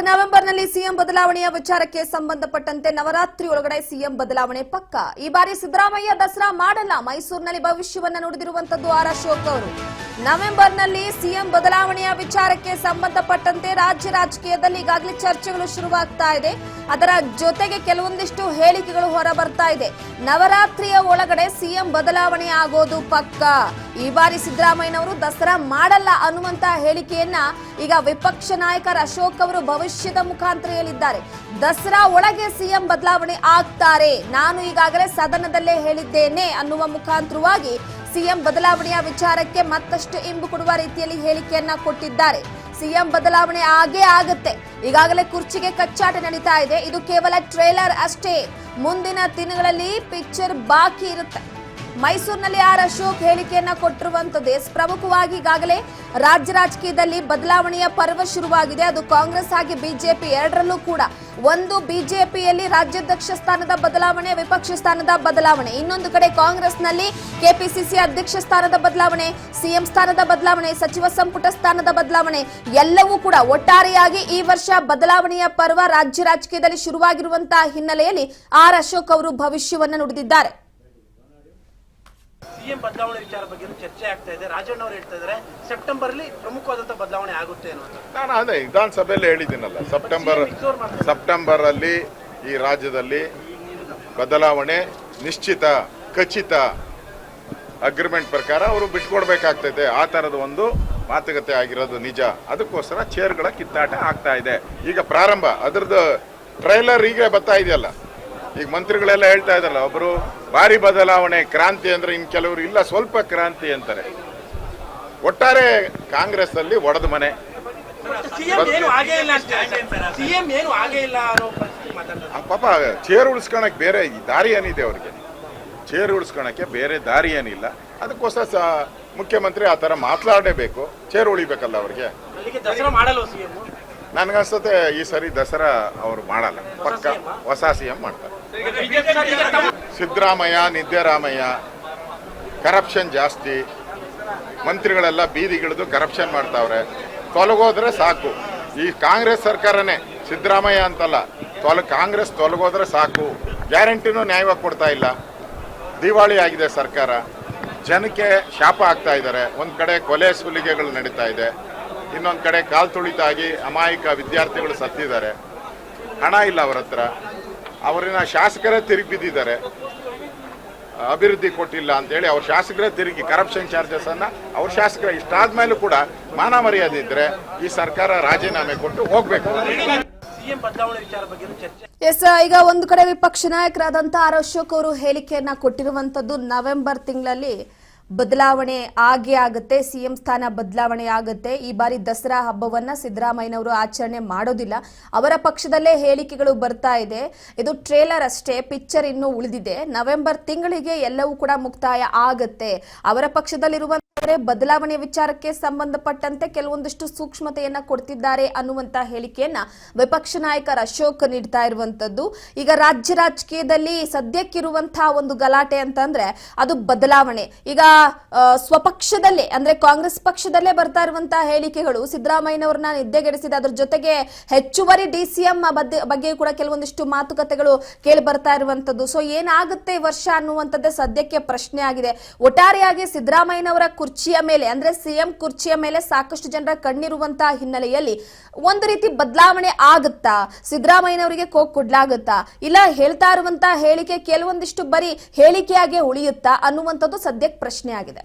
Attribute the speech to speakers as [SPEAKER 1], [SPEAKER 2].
[SPEAKER 1] ನವೆಂಬರ್ನಲ್ಲಿ ಸಿಎಂ ಬದಲಾವಣೆಯ ವಿಚಾರಕ್ಕೆ ಸಂಬಂಧಪಟ್ಟಂತೆ ನವರಾತ್ರಿ ಒಳಗಡೆ ಸಿಎಂ ಬದಲಾವಣೆ ಪಕ್ಕ. ಈ ಬಾರಿ ಸಿದ್ದರಾಮಯ್ಯ ದಸರಾ ಮಾಡಲ್ಲ, ಮೈಸೂರಿನಲ್ಲಿ ಭವಿಷ್ಯವನ್ನ ನುಡಿದಿರುವಂತದ್ದು ಆರ್ ಅಶೋಕ್ ಅವರು. ನವೆಂಬರ್ನಲ್ಲಿ ಸಿಎಂ ಬದಲಾವಣೆಯ ವಿಚಾರಕ್ಕೆ ಸಂಬಂಧಪಟ್ಟಂತೆ ರಾಜ್ಯ ರಾಜಕೀಯದಲ್ಲಿ ಈಗಾಗಲೇ ಚರ್ಚೆಗಳು ಶುರುವಾಗ್ತಾ ಇದೆ. ಅದರ ಜೊತೆಗೆ ಕೆಲವೊಂದಿಷ್ಟು ಹೇಳಿಕೆಗಳು ಹೊರ ಬರ್ತಾ ಇದೆ. ನವರಾತ್ರಿಯ ಒಳಗಡೆ ಸಿಎಂ ಬದಲಾವಣೆ ಆಗೋದು ಪಕ್ಕ. ಈ ಬಾರಿ ಸಿದ್ದರಾಮಯ್ಯನವರು ದಸರಾ ಮಾಡಲ್ಲ ಅನ್ನುವಂತ ಹೇಳಿಕೆಯನ್ನ ಈಗ ವಿಪಕ್ಷ ನಾಯಕ ಅಶೋಕ್ ಅವರು ಭವಿಷ್ಯದ ಮುಖಾಂತರ ಹೇಳಿದ್ದಾರೆ. ದಸರಾ ಒಳಗೆ ಸಿಎಂ ಬದಲಾವಣೆ ಆಗ್ತಾರೆ, ನಾನು ಈಗಾಗಲೇ ಸದನದಲ್ಲೇ ಹೇಳಿದ್ದೇನೆ ಅನ್ನುವ ಮುಖಾಂತರವಾಗಿ ಸಿಎಂ ಬದಲಾವಣೆಯ ವಿಚಾರಕ್ಕೆ ಮತ್ತಷ್ಟು ಇಂಬು ಕೊಡುವ ರೀತಿಯಲ್ಲಿ ಹೇಳಿಕೆಯನ್ನ ಕೊಟ್ಟಿದ್ದಾರೆ. ಸಿಎಂ ಬದಲಾವಣೆ ಆಗೇ ಆಗುತ್ತೆ. ಈಗಾಗಲೇ ಕುರ್ಚಿಗೆ ಕಚ್ಚಾಟ ನಡೀತಾ ಇದೆ. ಇದು ಕೇವಲ ಟ್ರೇಲರ್ ಅಷ್ಟೇ, ಮುಂದಿನ ದಿನಗಳಲ್ಲಿ ಪಿಕ್ಚರ್ ಬಾಕಿ ಇರುತ್ತೆ. ಮೈಸೂರಿನಲ್ಲಿ ಆರ್ ಅಶೋಕ್ ಹೇಳಿಕೆಯನ್ನ ಕೊಟ್ಟಿರುವಂತದ್ದು ಪ್ರಮುಖವಾಗಿ ಈಗಾಗಲೇ ರಾಜ್ಯ ರಾಜಕೀಯದಲ್ಲಿ ಬದಲಾವಣೆಯ ಪರ್ವ ಶುರುವಾಗಿದೆ. ಅದು ಕಾಂಗ್ರೆಸ್ ಹಾಗೆ ಬಿಜೆಪಿ ಎರಡರಲ್ಲೂ ಕೂಡ. ಒಂದು ಬಿಜೆಪಿಯಲ್ಲಿ ರಾಜ್ಯಾಧ್ಯಕ್ಷ ಸ್ಥಾನದ ಬದಲಾವಣೆ, ವಿಪಕ್ಷ ಸ್ಥಾನದ ಬದಲಾವಣೆ. ಇನ್ನೊಂದು ಕಡೆ ಕಾಂಗ್ರೆಸ್ನಲ್ಲಿ ಕೆಪಿಸಿಸಿ ಅಧ್ಯಕ್ಷ ಸ್ಥಾನದ ಬದಲಾವಣೆ, ಸಿಎಂ ಸ್ಥಾನದ ಬದಲಾವಣೆ, ಸಚಿವ ಸಂಪುಟ ಸ್ಥಾನದ ಬದಲಾವಣೆ ಎಲ್ಲವೂ ಕೂಡ ಒಟ್ಟಾರೆಯಾಗಿ ಈ ವರ್ಷ ಬದಲಾವಣೆಯ ಪರ್ವ ರಾಜ್ಯ ರಾಜಕೀಯದಲ್ಲಿ ಶುರುವಾಗಿರುವಂತಹ ಹಿನ್ನೆಲೆಯಲ್ಲಿ ಆರ್ ಅಶೋಕ್ ಅವರು ಭವಿಷ್ಯವನ್ನ ನುಡಿದಿದ್ದಾರೆ.
[SPEAKER 2] ಸಿಎಂ ಬದಲಾವಣೆ ವಿಚಾರ ಬಗ್ಗೆ ಚರ್ಚೆ ಆಗ್ತಾ ಇದೆ. ರಾಜಣ್ಣ ಅವರು ಹೇಳ್ತಾ ಇದ್ದಾರೆ ಸೆಪ್ಟೆಂಬರ್ ಅಲ್ಲಿ ಪ್ರಮುಖವಾದಂತ ಬದಲಾವಣೆ ಆಗುತ್ತೆ ಅನ್ನೋದು.
[SPEAKER 3] ನಾನು ಅದೇ ವಿಧಾನಸಭೆಯಲ್ಲಿ ಹೇಳಿದ್ದೀನಲ್ಲ, ಸೆಪ್ಟೆಂಬರ್ ಅಲ್ಲಿ ಈ ರಾಜ್ಯದಲ್ಲಿ ಬದಲಾವಣೆ ನಿಶ್ಚಿತ, ಖಚಿತ. ಅಗ್ರಿಮೆಂಟ್ ಪ್ರಕಾರ ಅವರು ಬಿಟ್ಕೊಡ್ಬೇಕಾಗ್ತೈತೆ. ಆ ತರದ ಒಂದು ಮಾತುಕತೆ ಆಗಿರೋದು ನಿಜ. ಅದಕ್ಕೋಸ್ಕರ ಚೇರ್ಗಳ ಕಿತ್ತಾಟ ಆಗ್ತಾ ಇದೆ. ಈಗ ಪ್ರಾರಂಭ, ಅದ್ರದ್ದು ಟ್ರೈಲರ್ ಈಗ ಬರ್ತಾ ಇದೆಯಲ್ಲ. ಈಗ ಮಂತ್ರಿಗಳೆಲ್ಲ ಹೇಳ್ತಾ ಇದಾರಲ್ಲ, ಒಬ್ರು ಭಾರಿ ಬದಲಾವಣೆ, ಕ್ರಾಂತಿ ಅಂದ್ರೆ, ಇನ್ ಕೆಲವರು ಇಲ್ಲ ಸ್ವಲ್ಪ ಕ್ರಾಂತಿ ಅಂತಾರೆ. ಒಟ್ಟಾರೆ ಕಾಂಗ್ರೆಸ್ ಅಲ್ಲಿ ಒಡೆದ ಮನೆ. ಪಾಪ ಚೇರ್ ಉಳಿಸ್ಕೊಳಕ್ ಬೇರೆ ದಾರಿ ಏನಿದೆ ಅವ್ರಿಗೆ? ಚೇರ್ ಉಳಿಸ್ಕೊಳಕ್ಕೆ ಬೇರೆ ದಾರಿ ಏನಿಲ್ಲ. ಅದಕ್ಕೋಸ್ಕರ ಮುಖ್ಯಮಂತ್ರಿ ಆ ತರ ಮಾತನಾಡಲೇಬೇಕು. ಚೇರ್ ಉಳಿಬೇಕಲ್ಲ ಅವ್ರಿಗೆ. ನನ್ಗನ್ಸುತ್ತೆ ಈ ಸರಿ ದಸರಾ ಅವ್ರು ಮಾಡಲ್ಲ, ಪಕ್ಕ ಹೊಸ ಸಿಎಂ ಮಾಡ್ತಾರೆ. ಸಿದ್ದರಾಮಯ್ಯ, ನಿದ್ದರಾಮಯ್ಯ, ಕರಪ್ಷನ್ ಜಾಸ್ತಿ. ಮಂತ್ರಿಗಳೆಲ್ಲ ಬೀದಿಗಿಳಿದು ಕರಪ್ಷನ್ ಮಾಡ್ತಾವ್ರೆ. ತೊಲಗೋದ್ರೆ ಸಾಕು. ಈ ಕಾಂಗ್ರೆಸ್ ಸರ್ಕಾರನೇ, ಸಿದ್ದರಾಮಯ್ಯ ಅಂತಲ್ಲ, ಕಾಂಗ್ರೆಸ್ ತೊಲಗೋದ್ರೆ ಸಾಕು. ಗ್ಯಾರಂಟಿನೂ ನ್ಯಾಯವಾಗಿ ಕೊಡ್ತಾ ಇಲ್ಲ. ದಿವಾಳಿ ಆಗಿದೆ ಸರ್ಕಾರ. ಜನಕ್ಕೆ ಶಾಪ ಆಗ್ತಾ ಇದ್ದಾರೆ. ಒಂದ್ ಕಡೆ ಕೊಲೆ ಸುಲಿಗೆಗಳು ನಡೀತಾ ಇದೆ, ಇನ್ನೊಂದು ಕಡೆ ಕಾಲ್ ತುಳಿತಾಗಿ ಅಮಾಯಕ ವಿದ್ಯಾರ್ಥಿಗಳು ಸತ್ತಿದ್ದಾರೆ. ಹಣ ಇಲ್ಲ ಅವರ ಹತ್ರ. ಅವರಿನ ಶಾಸಕರೇ ತಿರುಗಿ ಬಿದ್ದಿದ್ದಾರೆ. ಅಭಿವೃದ್ಧಿ ಕೊಟ್ಟಿಲ್ಲ ಅಂತೇಳಿ ಅವ್ರ ಶಾಸಕರೇ ತಿರುಗಿ ಕರಪ್ಷನ್ ಚಾರ್ಜಸ್ ಅನ್ನ ಅವ್ರ ಶಾಸಕರ ಇಷ್ಟಾದ್ಮೇಲೂ ಕೂಡ ಮಾನ ಮರ್ಯಾದೆ ಇದ್ರೆ ಈ ಸರ್ಕಾರ ರಾಜೀನಾಮೆ ಕೊಟ್ಟು ಹೋಗ್ಬೇಕು.
[SPEAKER 1] ಎಸ್, ಈಗ ಒಂದು ಕಡೆ ವಿಪಕ್ಷ ನಾಯಕರಾದಂತ ಆರ್ ಅಶೋಕ್ ಅವರು ಹೇಳಿಕೆಯನ್ನ ಕೊಟ್ಟಿರುವಂತದ್ದು ನವೆಂಬರ್ ತಿಂಗಳಲ್ಲಿ ಬದಲಾವಣೆ ಆಗೇ ಆಗುತ್ತೆ, ಸಿಎಂ ಸ್ಥಾನ ಬದಲಾವಣೆ ಆಗುತ್ತೆ. ಈ ಬಾರಿ ದಸರಾ ಹಬ್ಬವನ್ನ ಸಿದ್ದರಾಮಯ್ಯನವರು ಆಚರಣೆ ಮಾಡೋದಿಲ್ಲ. ಅವರ ಪಕ್ಷದಲ್ಲೇ ಹೇಳಿಕೆಗಳು ಬರ್ತಾ ಇದೆ. ಇದು ಟ್ರೇಲರ್ ಅಷ್ಟೇ, ಪಿಕ್ಚರ್ ಇನ್ನೂ ಉಳಿದಿದೆ. ನವೆಂಬರ್ ತಿಂಗಳಿಗೆ ಎಲ್ಲವೂ ಕೂಡ ಮುಕ್ತಾಯ ಆಗತ್ತೆ. ಅವರ ಪಕ್ಷದಲ್ಲಿರುವ ಬದಲಾವಣೆ ವಿಚಾರಕ್ಕೆ ಸಂಬಂಧಪಟ್ಟಂತೆ ಕೆಲವೊಂದಿಷ್ಟು ಸೂಕ್ಷ್ಮತೆಯನ್ನ ಕೊಡ್ತಿದ್ದಾರೆ ಅನ್ನುವಂತ ಹೇಳಿಕೆಯನ್ನ ವಿಪಕ್ಷ ನಾಯಕ ಅಶೋಕ್ ನೀಡ್ತಾ ಇರುವಂತದ್ದು. ಈಗ ರಾಜ್ಯ ರಾಜಕೀಯದಲ್ಲಿ ಸದ್ಯಕ್ಕಿರುವಂತಹ ಒಂದು ಗಲಾಟೆ ಅಂತಂದ್ರೆ ಅದು ಬದಲಾವಣೆ. ಈಗ ಸ್ವಪಕ್ಷದಲ್ಲೇ ಅಂದ್ರೆ ಕಾಂಗ್ರೆಸ್ ಪಕ್ಷದಲ್ಲೇ ಬರ್ತಾ ಇರುವಂತಹ ಹೇಳಿಕೆಗಳು ಸಿದ್ದರಾಮಯ್ಯನವ್ರನ್ನ ನಿದ್ದೆಗೆಡಿಸಿದೆ. ಅದ್ರ ಜೊತೆಗೆ ಹೆಚ್ಚುವರಿ ಡಿಸಿಎಂ ಬಗ್ಗೆ ಕೂಡ ಕೆಲವೊಂದಿಷ್ಟು ಮಾತುಕತೆಗಳು ಕೇಳಿ ಬರ್ತಾ ಇರುವಂತದ್ದು. ಸೊ ಏನಾಗುತ್ತೆ ಈ ವರ್ಷ ಅನ್ನುವಂಥದ್ದೇ ಸದ್ಯಕ್ಕೆ ಪ್ರಶ್ನೆ ಆಗಿದೆ. ಒಟ್ಟಾರೆಯಾಗಿ ಸಿದ್ದರಾಮಯ್ಯನವರ ಕುರ್ಚಿಯ ಮೇಲೆ ಅಂದ್ರೆ ಸಿಎಂ ಕುರ್ಚಿಯ ಮೇಲೆ ಸಾಕಷ್ಟು ಜನರ ಕಣ್ಣಿರುವಂತಹ ಹಿನ್ನೆಲೆಯಲ್ಲಿ ಒಂದು ರೀತಿ ಬದಲಾವಣೆ ಆಗುತ್ತಾ? ಸಿದ್ದರಾಮಯ್ಯನವರಿಗೆ ಕೋಕ್ ಕೊಡ್ಲಾಗುತ್ತಾ? ಇಲ್ಲ ಹೇಳ್ತಾ ಇರುವಂತಹ ಹೇಳಿಕೆ ಕೆಲವೊಂದಿಷ್ಟು ಬರೀ ಹೇಳಿಕೆಯಾಗಿ ಉಳಿಯುತ್ತಾ ಅನ್ನುವಂಥದ್ದು ಸದ್ಯಕ್ಕೆ ಪ್ರಶ್ನೆ ಆಗಿದೆ.